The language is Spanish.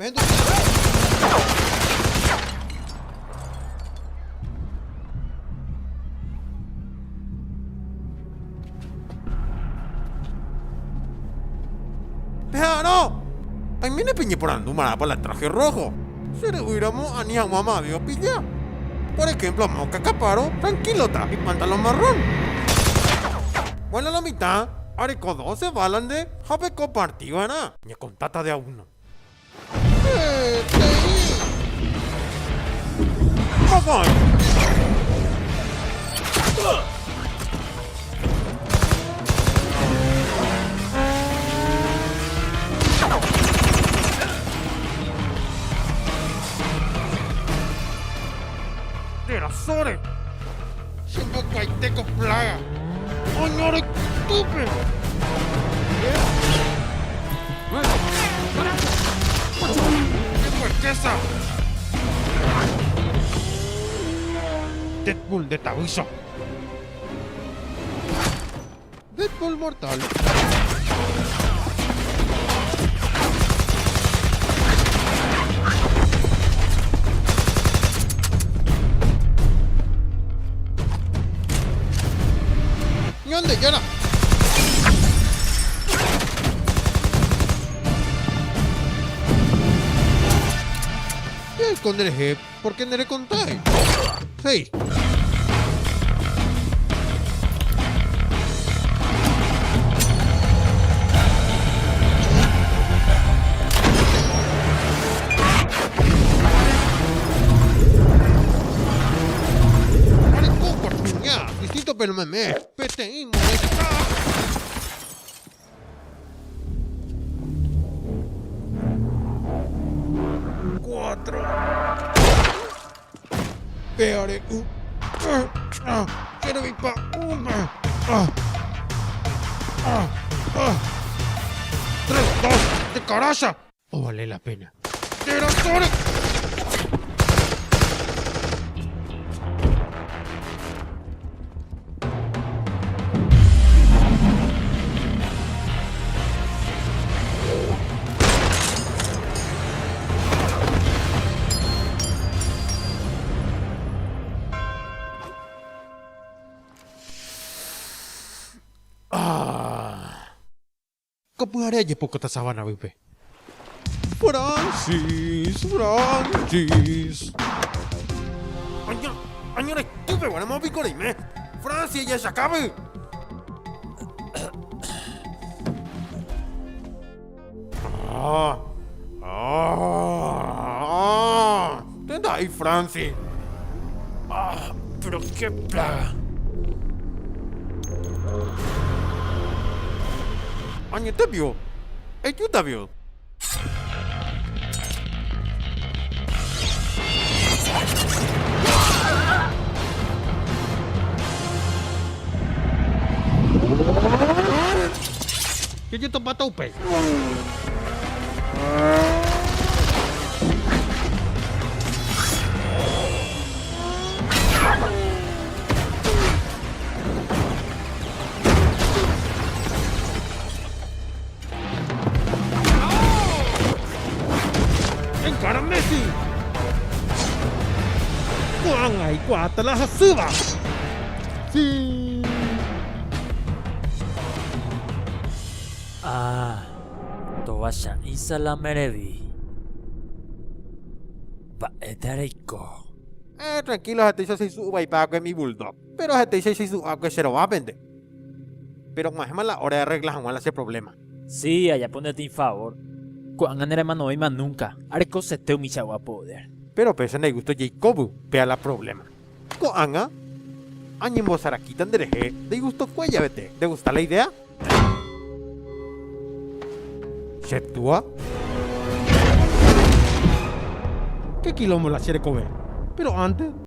Pero también me piñé por andumar para el traje rojo. Si le hubiéramos a ni a mamá vio pilla. Por ejemplo, Moca Caparo, tranquilo, traje pantalón marrón. Bueno, la mitad, Areco 12 balan de Jabeco partido, ¿no? Ni con tata de a uno. ¡Vamos! ¡Terasore! Siempre cuaiteco plaga. ¡Oñore tupe! ¡Qué fuerteza! Deadpool de Tabuizo. Deadpool mortal. ¿Dónde ya no? ¿Qué esconderé? ¿Por qué no le contáis? Sí. Distinto pero meme. PTI molesta. Cuatro. Peore. Quiero ir pa. Tres, dos. De caracha. O vale la pena. ¡Tirasore! Kapuhari aja pokok ta sabana wipe. Francis. Año estuve, bueno, mau pico de me. Francis ya se acabe. ¿Dónde está ahí, Francis? Pero qué plaga. Año te vio. Yo te vio. ¿Qué yo te mata upe? Encara Messi. Kuang ay kuata la hasuba. Sí. Toasha Isala Merevi. Paeterico. Tranquilo, gente, yo soy su baipaco en mi bulldog. Pero gente, yo soy su agua se lo va a vender. Pero más es la hora de arreglar Juan ese problema. Sí, allá ponete en favor. Cuando era mano y más nunca. Areco se te humilla a poder. Pero pese en el gusto Jacobu, vea la problema. Coanga, añen vos araquita dereje, de gusto cuella vete. ¿Te gusta la idea? ¿Septua? ¿Qué quilombo la quiere comer? Pero antes